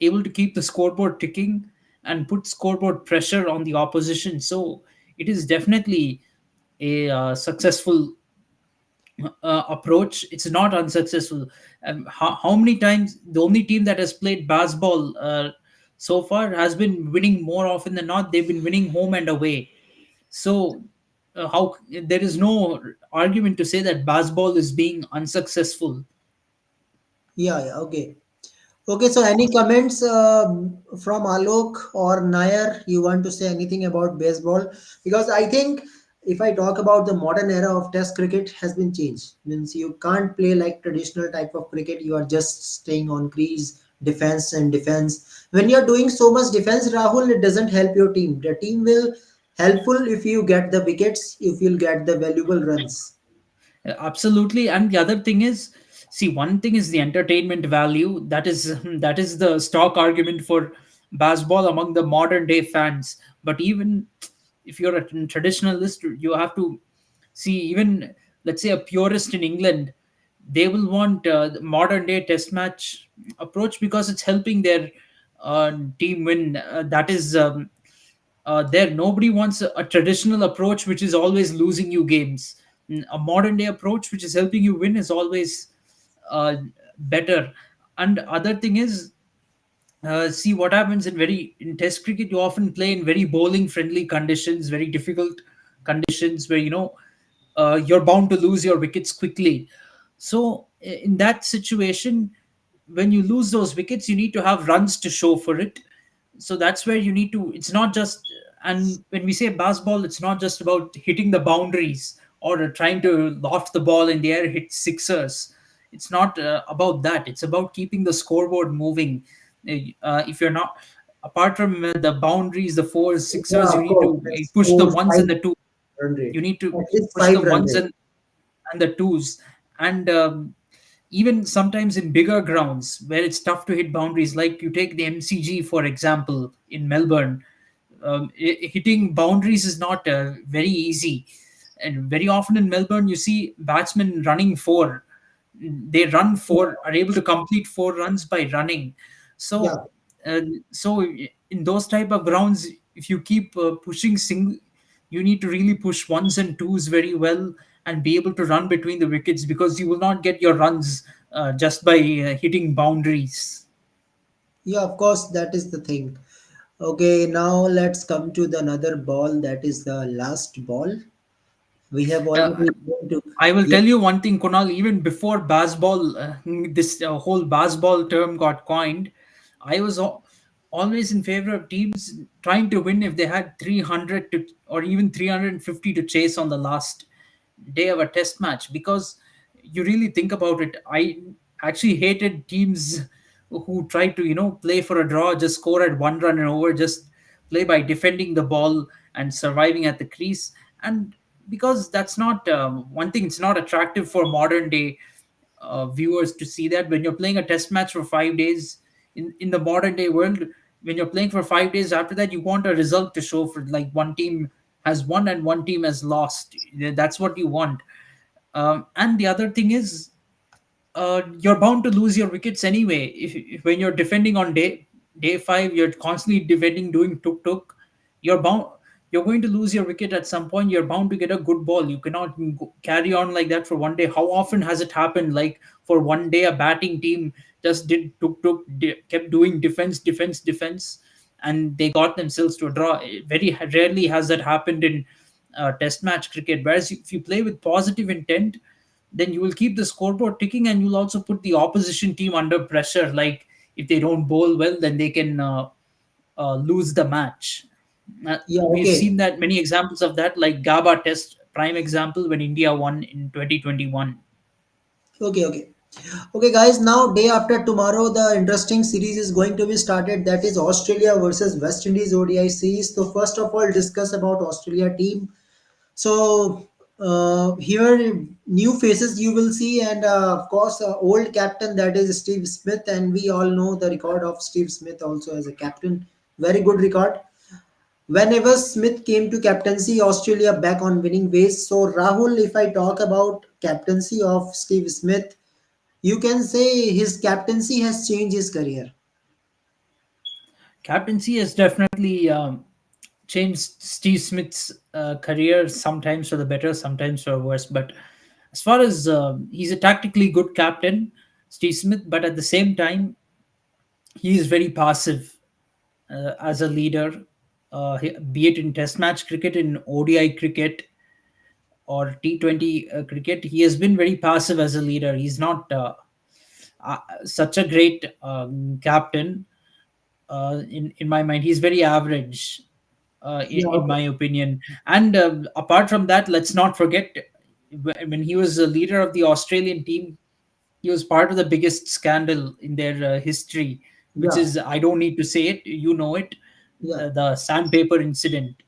Speaker 3: able to keep the scoreboard ticking and put scoreboard pressure on the opposition. So it is definitely a successful approach. It's not unsuccessful. How many times the only team that has played baseball so far has been winning more often than not? They've been winning home and away. So how there is no argument to say that baseball is being unsuccessful.
Speaker 1: Yeah, yeah, okay. Okay, so any comments from Alok or Nair? You want to say anything about baseball? Because I think if I talk about the modern era of Test cricket has been changed. Means you can't play like traditional type of cricket. You are just staying on crease, defense and defense. When you are doing so much defense, Rahul, it doesn't help your team. The team will helpful if you get the wickets, if you'll get the valuable runs.
Speaker 3: Absolutely. And the other thing is, see, one thing is the entertainment value. That is the stock argument for baseball among the modern day fans. But even if you're a traditionalist, you have to see, even let's say a purist in England, they will want the modern day test match approach because it's helping their team win. That is there. Nobody wants a traditional approach which is always losing you games. A modern day approach which is helping you win is always uh, better. And other thing is, see what happens in test cricket. You often play in very bowling friendly conditions, very difficult conditions where you're bound to lose your wickets quickly. So in that situation, when you lose those wickets, you need to have runs to show for it. So that's where you need to, it's not just, and when we say baseball, it's not just about hitting the boundaries or trying to loft the ball in the air, hit sixers. It's not about that. It's about keeping the scoreboard moving. If you're not, apart from the boundaries, the fours,
Speaker 1: Yeah,
Speaker 3: sixers, you
Speaker 1: of
Speaker 3: need
Speaker 1: course.
Speaker 3: to
Speaker 1: That's
Speaker 3: push the
Speaker 1: four,
Speaker 3: ones
Speaker 1: five
Speaker 3: and the two.
Speaker 1: run
Speaker 3: You
Speaker 1: rate.
Speaker 3: need to
Speaker 1: At least
Speaker 3: push the
Speaker 1: five run
Speaker 3: ones
Speaker 1: rate.
Speaker 3: and the twos. And even sometimes in bigger grounds where it's tough to hit boundaries, like you take the MCG for example in Melbourne, hitting boundaries is not very easy. And very often in Melbourne, you see batsmen running four. They run four, are able to complete four runs by running.
Speaker 1: Yeah.
Speaker 3: So, uh, so in those type of grounds, if you keep pushing you need to really push ones and twos very well and be able to run between the wickets because you will not get your runs just by hitting boundaries.
Speaker 1: Yeah, of course, that is the thing. Okay, now let's come to the another ball. That is the last ball. We have
Speaker 3: Uh,
Speaker 1: already been to.
Speaker 3: I will
Speaker 1: Yeah,
Speaker 3: tell you one thing, Kunal. Even before baseball, this whole baseball term got coined, I was always in favor of teams trying to win if they had 300 to or even 350 to chase on the last day of a test match. Because you really think about it, I actually hated teams who tried to play for a draw, just score at one run and over, just play by defending the ball and surviving at the crease. And because that's not one thing, it's not attractive for modern day viewers to see that when you're playing a test match for 5 days in the modern day world. When you're playing for 5 days, after that you want a result to show for, like, one team has won and one team has lost. That's what you want. And the other thing is, you're bound to lose your wickets anyway. If when you're defending on day five, you're constantly defending, doing tuk. You're bound. You're going to lose your wicket at some point. You're bound to get a good ball. You cannot carry on like that for one day. How often has it happened? Like for one day, a batting team just did kept doing defense, and they got themselves to a draw. Very rarely has that happened in Test match cricket. Whereas if you play with positive intent, then you will keep the scoreboard ticking, and you'll also put the opposition team under pressure. Like if they don't bowl well, then they can lose the match.
Speaker 1: Yeah,
Speaker 3: We've
Speaker 1: okay.
Speaker 3: seen that many examples of that, like Gaba Test, prime example when India won in 2021.
Speaker 1: Okay, okay. Okay, guys, now day after tomorrow, the interesting series is going to be started. That is Australia versus West Indies ODI series. So first of all, discuss about Australia team. So here new faces you will see, and of course old captain, that is Steve Smith, and we all know the record of Steve Smith also as a captain. Very good record. Whenever Smith came to captaincy, Australia back on winning ways. So Rahul, if I talk about captaincy of Steve Smith, you can say his captaincy has changed his career.
Speaker 3: Captaincy has definitely changed Steve Smith's career, sometimes for the better, sometimes for worse. But as far as he's a tactically good captain, Steve Smith, but at the same time, he is very passive as a leader, be it in Test match cricket, in ODI cricket, or T20 cricket. He has been very passive as a leader. He's not such a great captain. In my mind, he's very average,
Speaker 1: Yeah,
Speaker 3: in
Speaker 1: okay.
Speaker 3: my opinion. And apart from that, let's not forget, when he was a leader of the Australian team, he was part of the biggest scandal in their history, which
Speaker 1: Yeah,
Speaker 3: is, I don't need to say it, you know it,
Speaker 1: yeah.
Speaker 3: the sandpaper incident.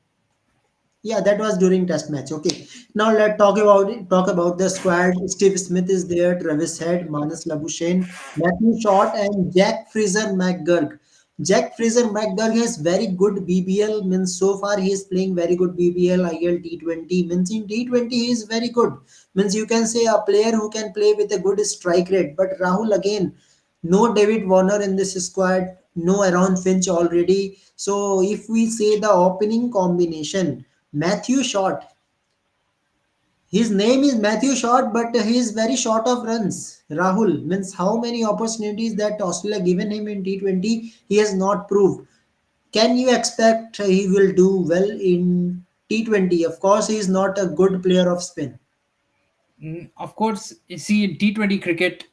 Speaker 1: Yeah, that was during test match. Okay. Now let's talk about it. Talk about the squad. Steve Smith is there, Travis Head, Manas Labuschagne, Matthew Short, and Jack Fraser McGurk. Jack Fraser McGurk has very good BBL. Means so far he is playing very good BBL, IL T20. Means in T20 he is very good. Means you can say a player who can play with a good strike rate. But Rahul again, no David Warner in this squad, no Aaron Finch already. So if we say the opening combination, Matthew Short. His name is Matthew Short, but he is very short of runs. Rahul means how many opportunities that Australia given him in T20, he has not proved. Can you expect he will do well in T20? Of course, he is not a good player of spin.
Speaker 3: Of course, you see, in T20 cricket,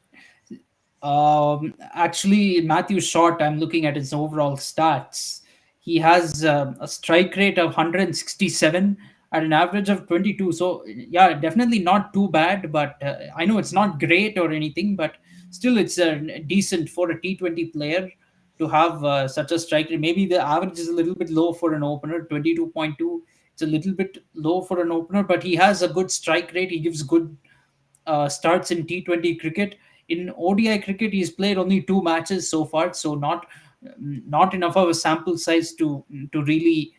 Speaker 3: actually, Matthew Short, I'm looking at his overall stats. He has a strike rate of 167 at an average of 22. So, yeah, definitely not too bad. But I know it's not great or anything, but still, it's decent for a T20 player to have such a strike rate. Maybe the average is a little bit low for an opener, 22.2. It's a little bit low for an opener, but he has a good strike rate. He gives good starts in T20 cricket. In ODI cricket, he's played only two matches so far, so not enough of a sample size to really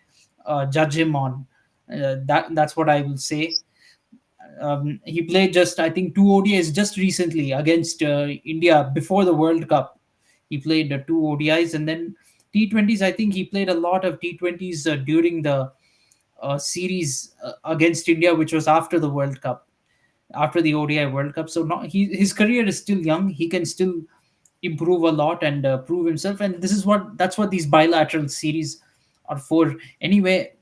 Speaker 3: judge him on. That's what I will say. He played just, I think, two ODIs just recently against India before the World Cup. He played two ODIs, and then T20s. I think he played a lot of T20s during the series against India, which was after the World Cup, after the ODI World Cup. So not, his career is still young. He can still improve a lot and prove himself. And that's what these bilateral series are for. Anyway,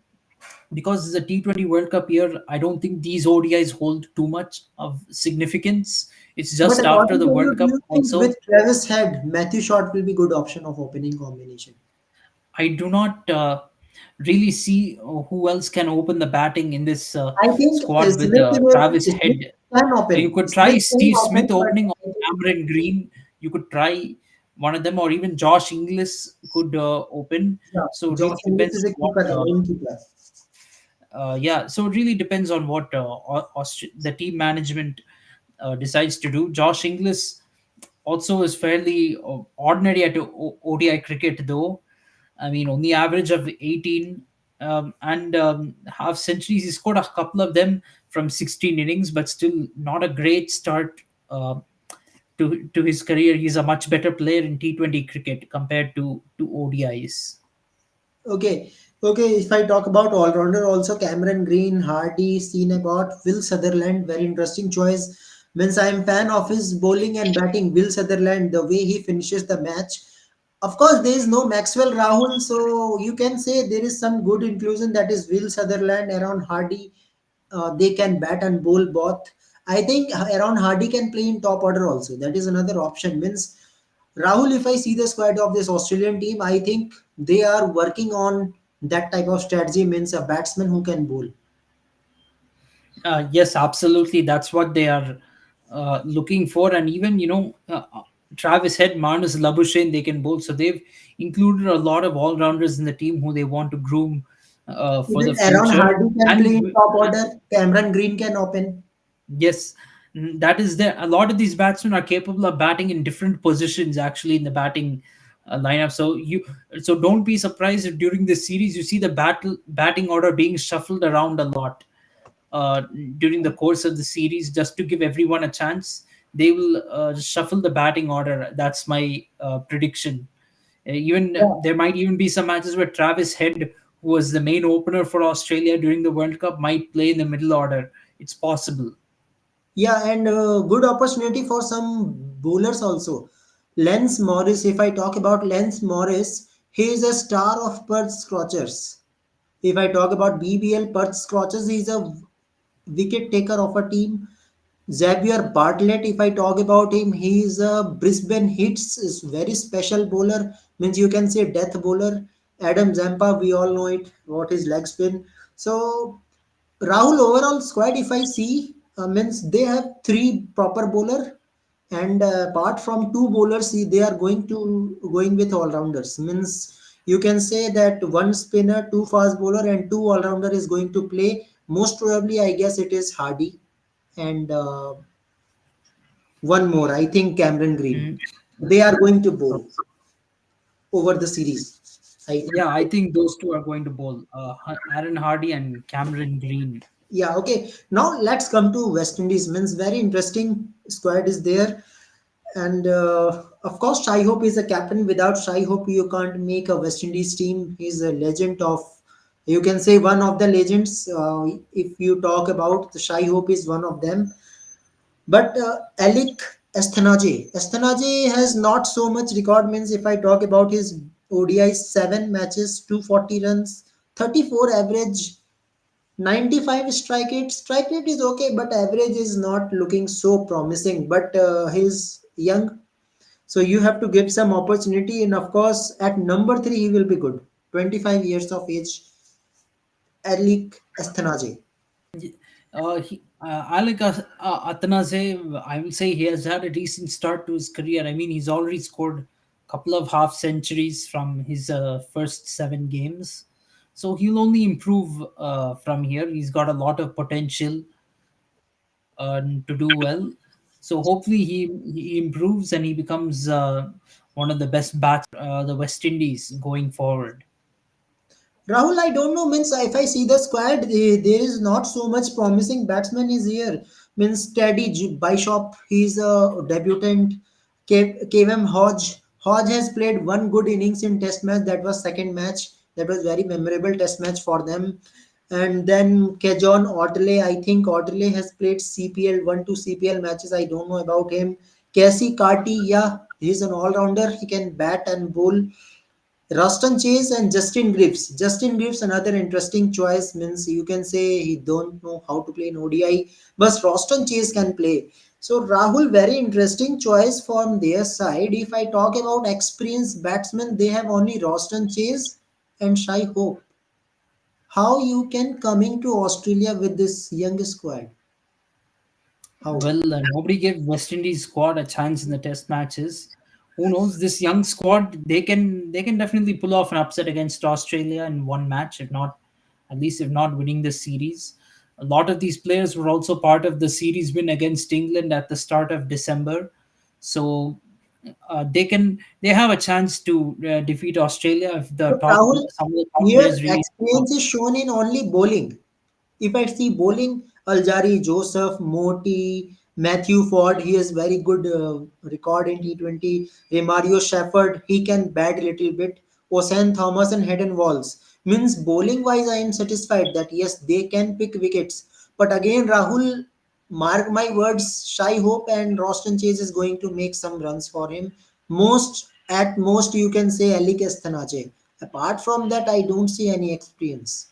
Speaker 3: because it's a T20 World Cup year, I don't think these ODIs hold too much of significance. It's
Speaker 1: But
Speaker 3: just after
Speaker 1: according
Speaker 3: the
Speaker 1: to you,
Speaker 3: World
Speaker 1: do
Speaker 3: Cup
Speaker 1: you think
Speaker 3: also.
Speaker 1: with Travis Head, Matthew Short will be good option of opening combination?
Speaker 3: I do not really see who else can open the batting in this
Speaker 1: I think
Speaker 3: squad with
Speaker 1: Smith
Speaker 3: Travis
Speaker 1: will Smith
Speaker 3: Head.
Speaker 1: can
Speaker 3: You
Speaker 1: open.
Speaker 3: could try
Speaker 1: Smith can
Speaker 3: Steve
Speaker 1: open,
Speaker 3: Smith
Speaker 1: but
Speaker 3: opening, or
Speaker 1: I think
Speaker 3: Cameron Green. You could try one of them, or even Josh Inglis could open.
Speaker 1: yeah,
Speaker 3: So it really
Speaker 1: Josh Inglis
Speaker 3: depends
Speaker 1: is a
Speaker 3: on what.
Speaker 1: keeper, a lane keeper.
Speaker 3: Yeah, so it really depends on what the team management decides to do. Josh Inglis also is fairly ordinary at ODI cricket, though. I mean, only average of 18 and half centuries. He scored a couple of them from 16 innings, but still not a great start uh, to his career. He's a much better player in T20 cricket compared to ODIs.
Speaker 1: Okay, okay. If I talk about all rounder, also Cameron Green, Hardy, Seenabot, Will Sutherland, very interesting choice. Means I am fan of his bowling and batting. Will Sutherland, the way he finishes the match. Of course, there is no Maxwell Rahul, so you can say there is some good inclusion, that is Will Sutherland around Hardy. They can bat and bowl both. I think around Hardy can play in top order also. That is another option. Means Rahul, if I see the squad of this Australian team, I think they are working on that type of strategy. Means a batsman who can bowl.
Speaker 3: Yes, absolutely. That's what they are looking for. And even, Travis Head, Marnus Labuschagne, they can bowl. So they've included a lot of all rounders in the team who they want to groom for
Speaker 1: Even
Speaker 3: the
Speaker 1: Aaron
Speaker 3: future.
Speaker 1: Hardy can play in
Speaker 3: And
Speaker 1: top order. Cameron Green can open.
Speaker 3: yes, that is there. A lot of these batsmen are capable of batting in different positions actually in the batting lineup. So don't be surprised if during this series you see the batting order being shuffled around a lot uh, during the course of the series, just to give everyone a chance. They will shuffle the batting order. That's my prediction. Even
Speaker 1: Yeah.
Speaker 3: there might even be some matches where Travis Head, who was the main opener for Australia during the World Cup, might play in the middle order. It's possible.
Speaker 1: Yeah, and good opportunity for some bowlers also. Lance Morris, if I talk about Lance Morris, he is a star of Perth Scorchers. If I talk about BBL Perth Scorchers, he is a wicket taker of a team. Xavier Bartlett, if I talk about him, he is a Brisbane Hits, is very special bowler. Means you can say death bowler. Adam Zampa, we all know it, what his leg spin. So Rahul overall squad, if I see, means they have three proper bowler, and apart from two bowlers, they are going with all rounders. Means you can say that one spinner, two fast bowler, and two all rounder is going to play. Most probably, I guess it is Hardy and one more. I think Cameron Green.
Speaker 3: Mm.
Speaker 1: They are going to bowl over the series. I think.
Speaker 3: Yeah, I think those two are going to bowl. Aaron Hardy and Cameron Green.
Speaker 1: Yeah. Okay. Now let's come to West Indies. Means very interesting squad is there. And of course, Shai Hope is a captain. Without Shai Hope, you can't make a West Indies team. He's a legend of, you can say, one of the legends. If you talk about the Shai Hope is one of them. But Alec Estanaje has not so much record. Means if I talk about his ODI, 7 matches, 240 runs, 34 average, 95 strike rate. Strike rate is okay, but average is not looking so promising. But he's young, so you have to give some opportunity. And of course, at number 3, he will be good. 25 years of age, Alec Estanaje.
Speaker 3: Alec Athanaze, I will say he has had a decent start to his career. I mean, he's already scored a couple of half centuries from his first 7 games. So he'll only improve from here. He's got a lot of potential to do well. So hopefully he improves and he becomes one of the best bats the West Indies going forward.
Speaker 1: Rahul, I don't know. Means if I see the squad, there is not so much promising batsman is here. Means Teddy Bishop, he's a debutant. KM Hodge. Hodge has played one good innings in Test match. That was second match. That was very memorable Test match for them. And then Kejon Ortley. I think Ortley has played CPL 1 2 CPL matches. I don't know about him. Casey Carty, yeah, he's an all-rounder. He can bat and bowl. Roston Chase and Justin Griffiths. Justin Griffiths, another interesting choice. Means you can say he don't know how to play in ODI, but Roston Chase can play. So Rahul, very interesting choice from their side. If I talk about experienced batsmen, they have only Roston Chase and Shai Hope. How you can coming to Australia with this young squad? How?
Speaker 3: Well, nobody gave West Indies squad a chance in the Test matches. Who knows? This young squad, they can definitely pull off an upset against Australia in one match, if not, at least if not winning the series. A lot of these players were also part of the series win against England at the start of December. So They have a chance to defeat Australia if the
Speaker 1: But
Speaker 3: top
Speaker 1: Rahul,
Speaker 3: some of the top
Speaker 1: here
Speaker 3: players really step up.
Speaker 1: experience is shown in only bowling. If I see bowling, Aljari, Joseph, Moti, Matthew Ford, he has very good record in T20. Mario Shepherd, he can bat a little bit. Osan Thomas and Head and Walls. Means bowling wise, I am satisfied that yes, they can pick wickets. But again, Rahul, mark my words, Shai Hope and Roston Chase is going to make some runs for him. At most, you can say Ali Kastanache. Apart from that, I don't see any experience.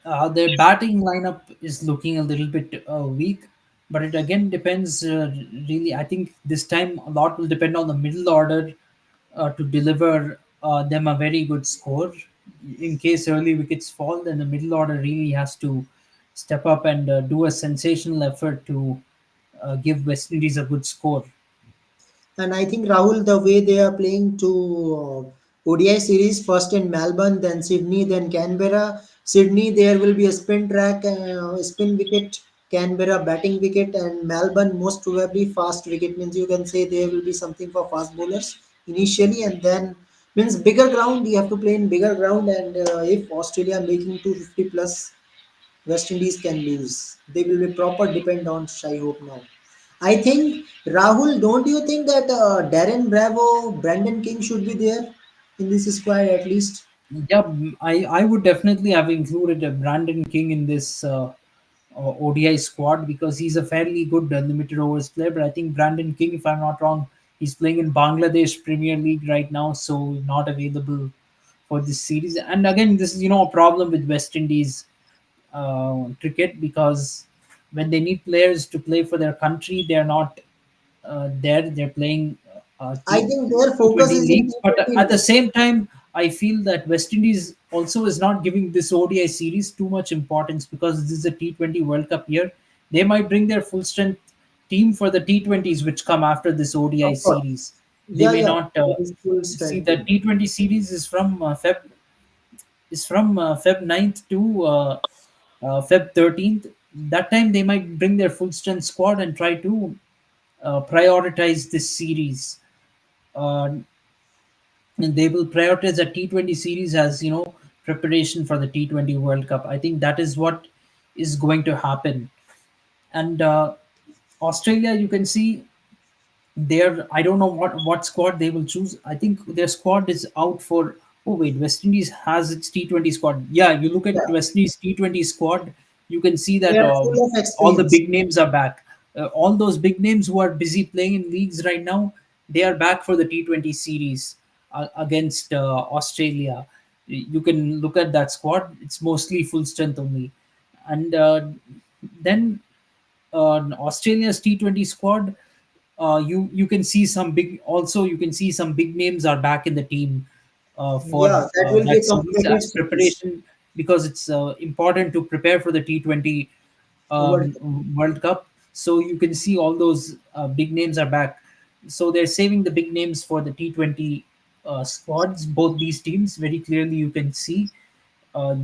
Speaker 3: Their batting lineup is looking a little bit weak, but it again depends. Really, I think this time a lot will depend on the middle order to deliver them a very good score. In case early wickets fall, then the middle order really has to step up and do a sensational effort to give West Indies a good score.
Speaker 1: And I think Rahul, the way they are playing to ODI series, first in Melbourne, then Sydney, then Canberra. Sydney, there will be a spin track, spin wicket. Canberra batting wicket, and Melbourne most probably fast wicket. Means you can say there will be something for fast bowlers initially, and then means bigger ground. You have to play in bigger ground, and if Australia making 250 plus, West Indies can lose. They will be proper depend on Shai Hope now. I think Rahul, don't you think that Darren Bravo, Brandon King should be there in this squad at least?
Speaker 3: Yeah, I would definitely have included Brandon King in this ODI squad because he's a fairly good limited overs player. But I think Brandon King, if I'm not wrong, he's playing in Bangladesh Premier League right now, so not available for this series. And again, this is a problem with West Indies cricket because when they need players to play for their country, they're not there. They're playing
Speaker 1: I think their focus
Speaker 3: T20
Speaker 1: is in
Speaker 3: leagues, but
Speaker 1: T20
Speaker 3: at the
Speaker 1: now.
Speaker 3: same time, I feel that West Indies also is not giving this ODI series too much importance because this is a T20 World Cup year. They might bring their full strength team for the T20s, which come after this ODI
Speaker 1: Of course.
Speaker 3: series. They
Speaker 1: Yeah,
Speaker 3: may
Speaker 1: yeah.
Speaker 3: not
Speaker 1: It is full
Speaker 3: see
Speaker 1: strength
Speaker 3: the
Speaker 1: team.
Speaker 3: T20 series is from Feb 9th to Feb 13th. That time they might bring their full strength squad and try to prioritize this series. Uh, and they will prioritize a T20 series as preparation for the T20 World Cup. I think that is what is going to happen. And Australia, you can see their I don't know what squad they will choose. I think their squad is out for. Oh wait, West Indies has its T20 squad. Yeah, you look at
Speaker 1: Yeah.
Speaker 3: West Indies T20 squad, you can see
Speaker 1: They
Speaker 3: that
Speaker 1: are full of
Speaker 3: all the
Speaker 1: experience.
Speaker 3: big names are back. All those big names who are busy playing in leagues right now, they are back for the T20 series against Australia. You can look at that squad; it's mostly full strength only, and then Australia's T20 squad, you can see some big. Also, you can see some big names are back in the team for
Speaker 1: Yeah, that will be
Speaker 3: that
Speaker 1: a
Speaker 3: series
Speaker 1: complicated
Speaker 3: as
Speaker 1: series.
Speaker 3: preparation because it's important to prepare for the T20
Speaker 1: World Cup.
Speaker 3: World Cup. So you can see all those big names are back. So they're saving the big names for the T20 squads. Both these teams very clearly you can see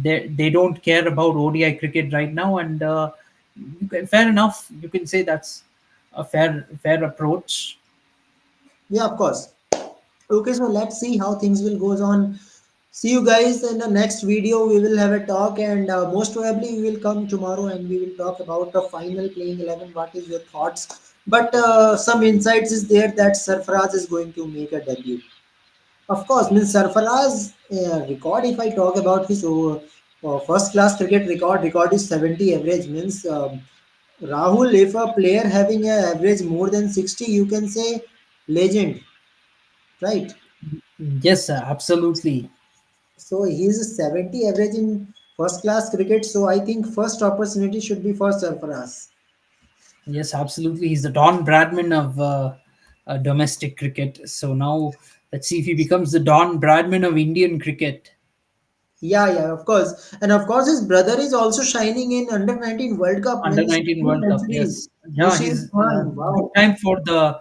Speaker 3: they don't care about ODI cricket right now, and fair enough. You can say that's a fair approach.
Speaker 1: Yeah, of course. Okay, so let's see how things will goes on. See you guys in the next video. We will have a talk, and most probably we will come tomorrow and we will talk about the final playing 11. What is your thoughts? But some insights is there that Sarfaraz is going to make a debut. Of course, means Sarfaraz record. If I talk about his first class cricket record is 70 average. Means Rahul, if a player having a average more than 60, you can say legend, right?
Speaker 3: Yes, absolutely.
Speaker 1: So he is 70 average in first class cricket. So I think first opportunity should be for Sarfaraz.
Speaker 3: Yes, absolutely. He's the Don Bradman of domestic cricket. So now let's see if he becomes the Don Bradman of Indian cricket.
Speaker 1: Yeah, yeah, of course. And of course, his brother is also shining in under 19 World Cup,
Speaker 3: Under
Speaker 1: means
Speaker 3: 19
Speaker 1: two
Speaker 3: World Cup.
Speaker 1: centuries.
Speaker 3: Yes, yeah,
Speaker 1: Mushir
Speaker 3: he's
Speaker 1: Khan,
Speaker 3: good
Speaker 1: wow.
Speaker 3: time for the.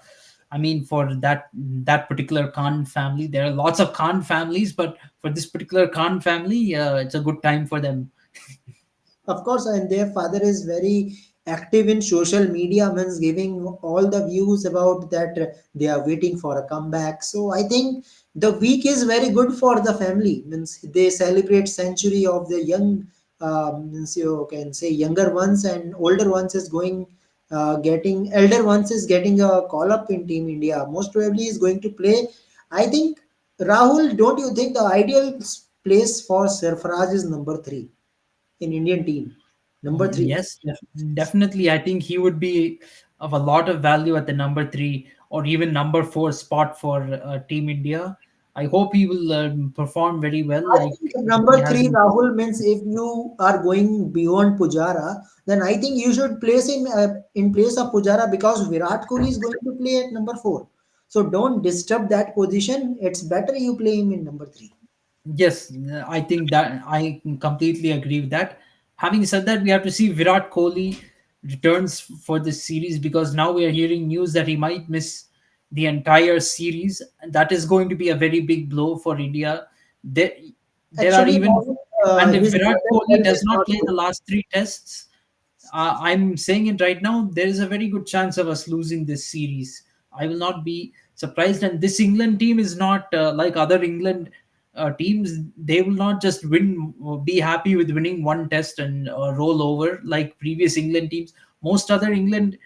Speaker 3: I mean, for that particular Khan family, there are lots of Khan families, but for this particular Khan family, it's a good time for them.
Speaker 1: Of course, and their father is very active in social media, means giving all the views about that they are waiting for a comeback. So I think the week is very good for the family, means they celebrate century of the young, means you can say younger ones, and older ones is going getting, elder ones is getting a call up in Team India, most probably is going to play. I think, Rahul, don't you think the ideal place for Sarfaraz is number 3 in Indian team? Number 3.
Speaker 3: Yes, definitely. I think he would be of a lot of value at the number three or even number four spot for Team India. I hope he will perform very well.
Speaker 1: I
Speaker 3: Like
Speaker 1: think
Speaker 3: he
Speaker 1: number
Speaker 3: has
Speaker 1: three,
Speaker 3: in.
Speaker 1: Rahul, means if you are going beyond Pujara, then I think you should place him in place of Pujara, because Virat Kohli is going to play at number 4. So don't disturb that position. It's better you play him in number 3.
Speaker 3: Yes, I think that I completely agree with that. Having said that, we have to see Virat Kohli returns for this series, because now we are hearing news that he might miss the entire series. That is going to be a very big blow for India. There, there are
Speaker 1: Actually,
Speaker 3: even,
Speaker 1: Rahul,
Speaker 3: and if
Speaker 1: his
Speaker 3: Virat
Speaker 1: mental
Speaker 3: Kohli
Speaker 1: health
Speaker 3: does
Speaker 1: is
Speaker 3: not
Speaker 1: not
Speaker 3: play
Speaker 1: good.
Speaker 3: the last three tests, I'm saying it right now. There is a very good chance of us losing this series. I will not be surprised. And this England team is not like other England teams. They will not just win, be happy with winning one test and roll over like previous England teams. Most other England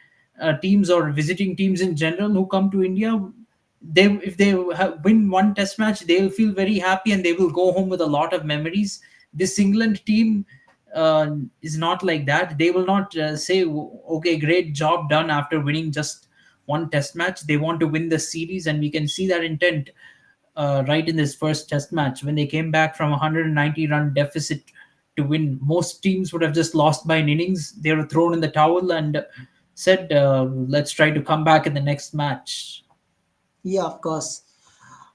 Speaker 3: teams or visiting teams in general who come to India, they if they win one test match, they'll feel very happy and they will go home with a lot of memories. This England team is not like that. They will not say, "Okay, great job done" after winning just one test match. They want to win the series, and we can see that intent right in this first test match when they came back from a 190-run deficit to win. Most teams would have just lost by an innings. They were thrown in the towel and said, "Let's try to come back in the next match."
Speaker 1: Yeah, of course.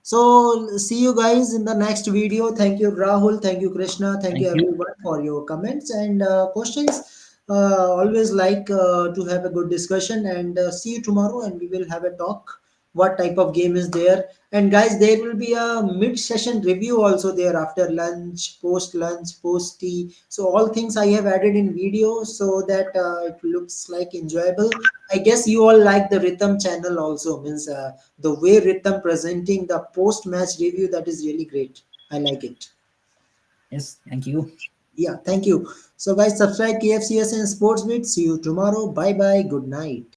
Speaker 1: So see you guys in the next video. Thank you, Rahul. Thank you, Krishna. Thank you,
Speaker 3: Thank you.
Speaker 1: everyone, for your comments and questions. Always like to have a good discussion, and see you tomorrow. And we will have a talk. What type of game is there? And guys, there will be a mid-session review also there after lunch, post-lunch, post-tea. So all things I have added in video so that it looks like enjoyable. I guess you all like the Rhythm channel also, means the way Rhythm presenting the post-match review, that is really great. I like it.
Speaker 3: Yes, thank you.
Speaker 1: Yeah, thank you. So guys, subscribe KFCS and Sports Beat. See you tomorrow. Bye bye. Good night.